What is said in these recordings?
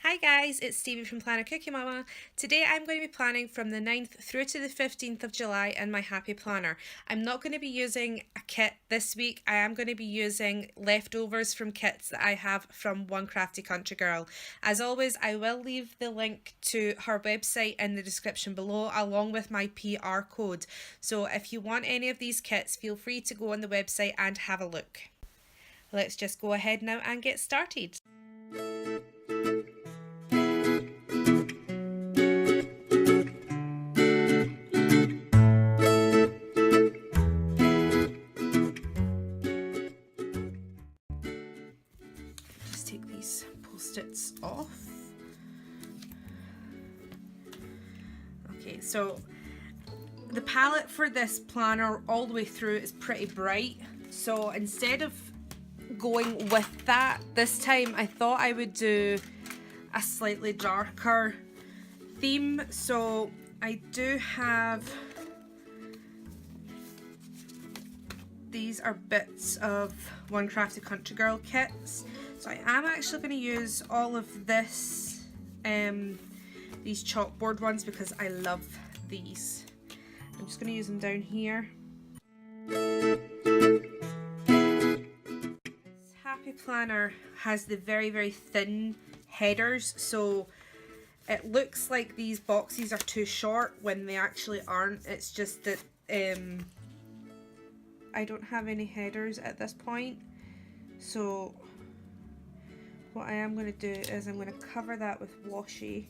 Hi guys, it's Stevie from Planner Cookie Mama. Today I'm going to be planning from the 9th through to the 15th of July in my Happy Planner. I'm not going to be using a kit this week. I am going to be using leftovers from kits that I have from One Crafty Country Girl. As always, I will leave the link to her website in the description below along with my PR code. So if you want any of these kits, feel free to go on the website and have a look. Let's just go ahead now and get started. Take these post-its off. Okay, so the palette for this planner all the way through is pretty bright, so instead of going with that this time, I thought I would do a slightly darker theme. So I do have, these are bits of One Crafty Country Girl kits. So I am actually going to use all of this, these chalkboard ones, because I love these. I'm just going to use them down here. This Happy Planner has the very, very thin headers, so it looks like these boxes are too short when they actually aren't. It's just that I don't have any headers at this point, so what I am going to do is I'm going to cover that with washi.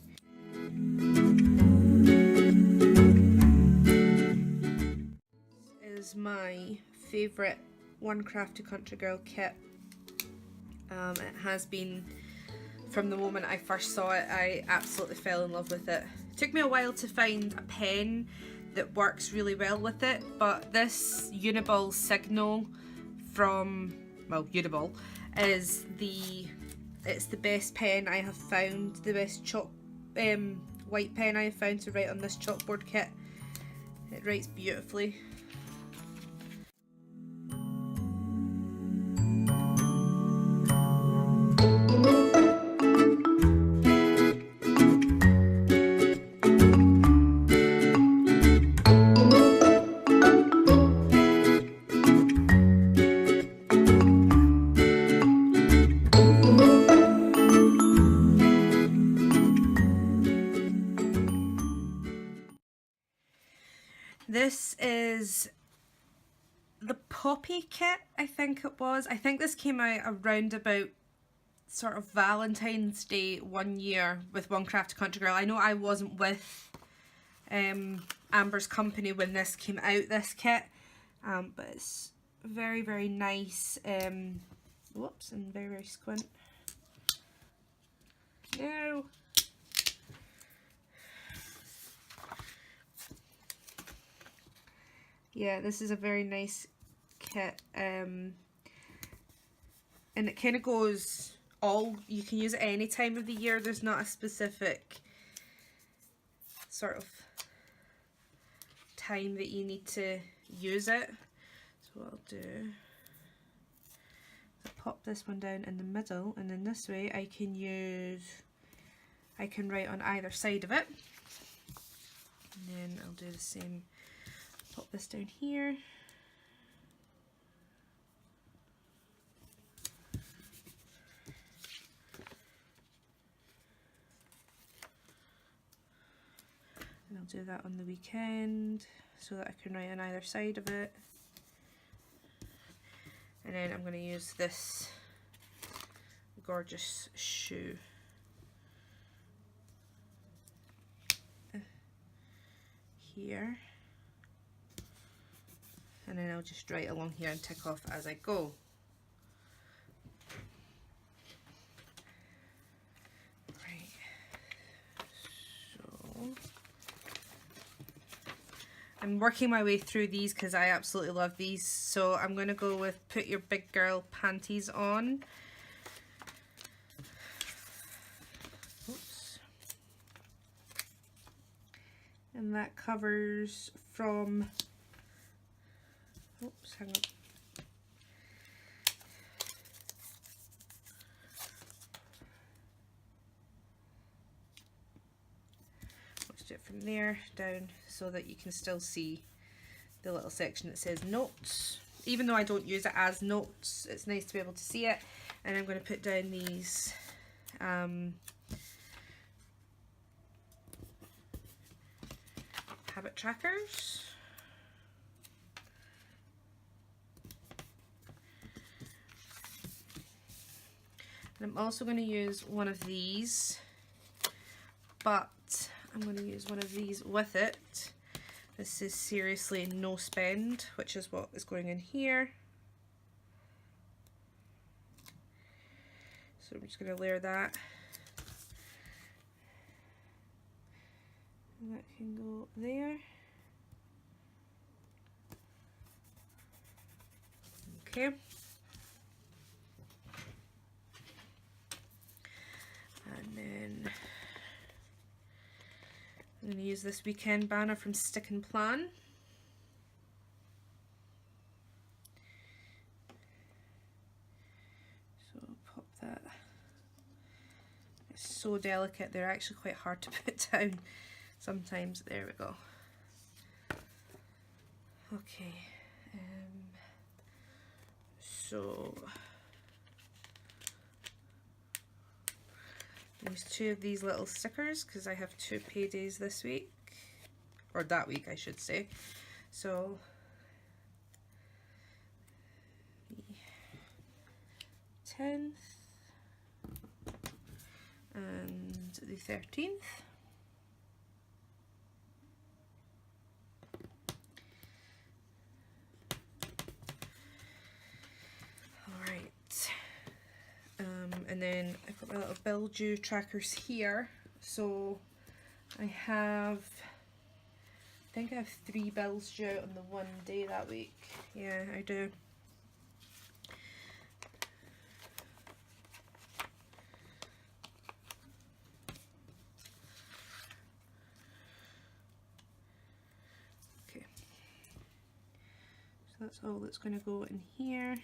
This is my favourite One Crafty Country Girl kit. It has been from the moment I first saw it. I absolutely fell in love with it. It took me a while to find a pen that works really well with it, but this Uniball Signal from, well, Uniball is it's the best pen I have found, the best white pen I have found to write on this chalkboard kit. It writes beautifully. This is the Poppy kit, I think it was. I think this came out around about sort of Valentine's Day one year with One Crafty Country Girl. I know I wasn't with Amber's company when this came out, this kit, but it's very, very nice. Whoops, and very, very squint. No. Yeah, this is a very nice kit, and it kind of goes you can use it any time of the year. There's not a specific sort of time that you need to use it. So what I'll do, I'll pop this one down in the middle, and then this way I can write on either side of it, and then I'll do the same. Pop this down here. And I'll do that on the weekend so that I can write on either side of it. And then I'm going to use this gorgeous shoe. Here. And then I'll just write along here and tick off as I go. Right, so I'm working my way through these because I absolutely love these. So I'm going to go with Put Your Big Girl Panties On. Oops. And that covers from, oops, hang on. put it from there down so that you can still see the little section that says notes. Even though I don't use it as notes, it's nice to be able to see it. And I'm going to put down these habit trackers. And I'm also going to use one of these, but I'm going to use one of these with it. This is Seriously No Spend, which is what is going in here. So I'm just going to layer that. And that can go there. Okay. And then I'm going to use this weekend banner from Stick and Plan. So pop that. It's so delicate, they're actually quite hard to put down sometimes. There we go. Okay, so use two of these little stickers because I have 2 paydays this week, or that week I should say. So the 10th and the 13th. And then I've got my little bill due trackers here. So I think I have 3 bills due on the one day that week. Yeah, I do. Okay. So that's all that's going to go in here.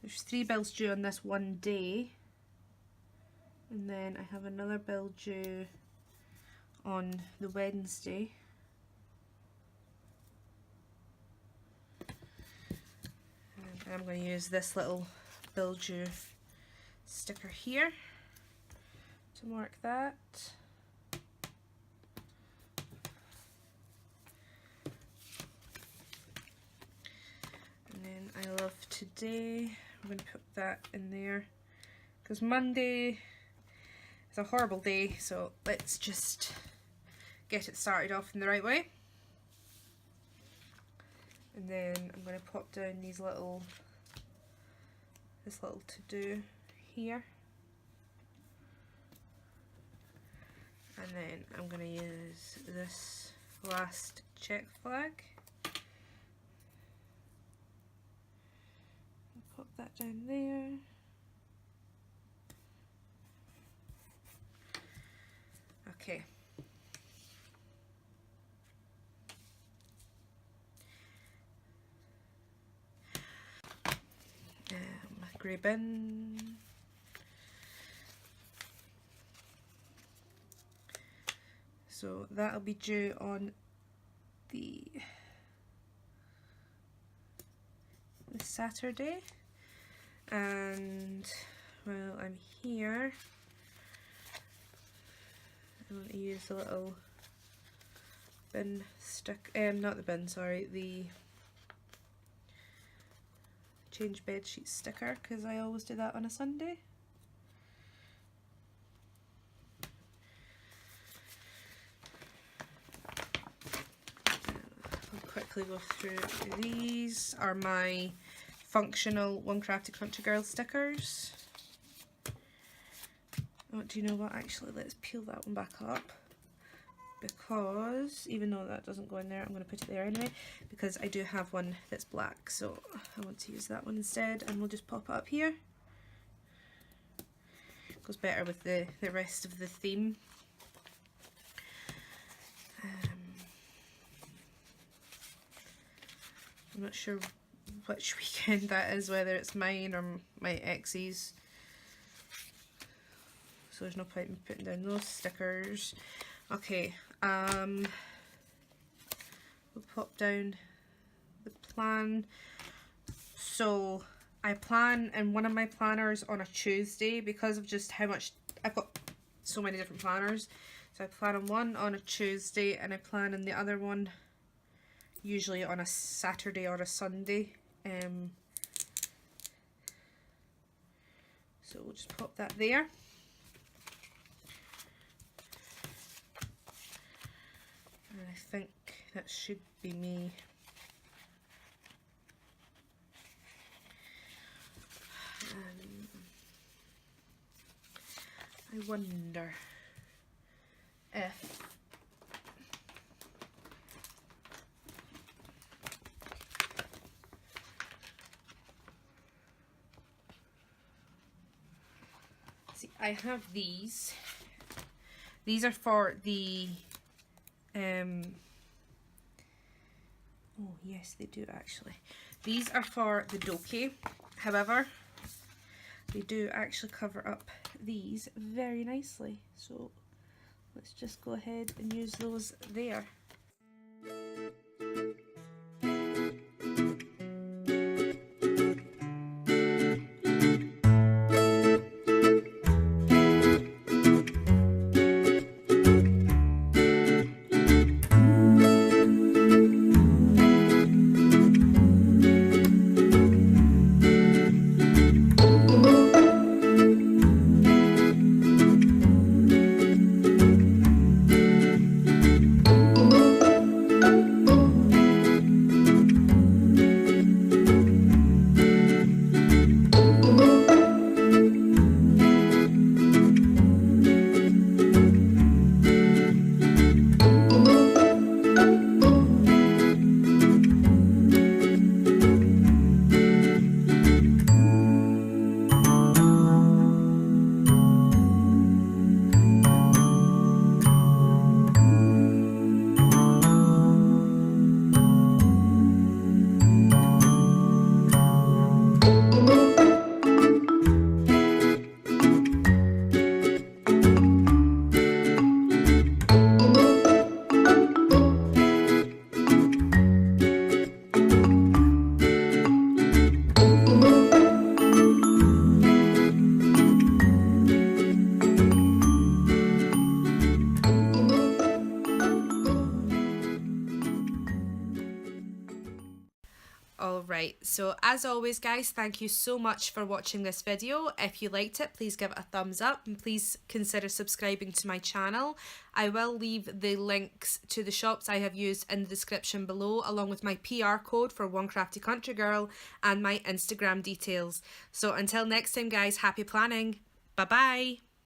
There's 3 bills due on this one day, and then I have another bill due on the Wednesday. And I'm going to use this little bill due sticker here to mark that. And then I love today. I'm going to put that in there because Monday is a horrible day, so let's just get it started off in the right way. And then I'm going to pop down this little to-do here, and then I'm going to use this last check flag. Pop that down there. Okay. Grey bin. So that'll be due on the Saturday. And while I'm here, I want to use the little bin stick, not the bin, sorry, the change bed sheet sticker, because I always do that on a Sunday. I'll quickly go through. These are my functional One Crafty Country Girl stickers. Oh, do you know what? Actually, let's peel that one back up, because even though that doesn't go in there, I'm going to put it there anyway, because I do have one that's black, so I want to use that one instead, and we'll just pop it up here. Goes better with the rest of the theme. I'm not sure which weekend that is, whether it's mine or my ex's, so there's no point in putting down those stickers. Okay, we'll pop down the plan. So I plan in one of my planners on a Tuesday because of just how much I've got so many different planners. So I plan on one on a Tuesday and I plan in the other one usually on a Saturday or a Sunday. So we'll just pop that there. And I think that should be me. I wonder if I have these. These are for the oh yes, they do actually. These are for the doke. However, they do actually cover up these very nicely. So let's just go ahead and use those there. Alright, so as always guys, thank you so much for watching this video. If you liked it, please give it a thumbs up and please consider subscribing to my channel. I will leave the links to the shops I have used in the description below, along with my PR code for One Crafty Country Girl and my Instagram details. So until next time guys, happy planning. Bye bye!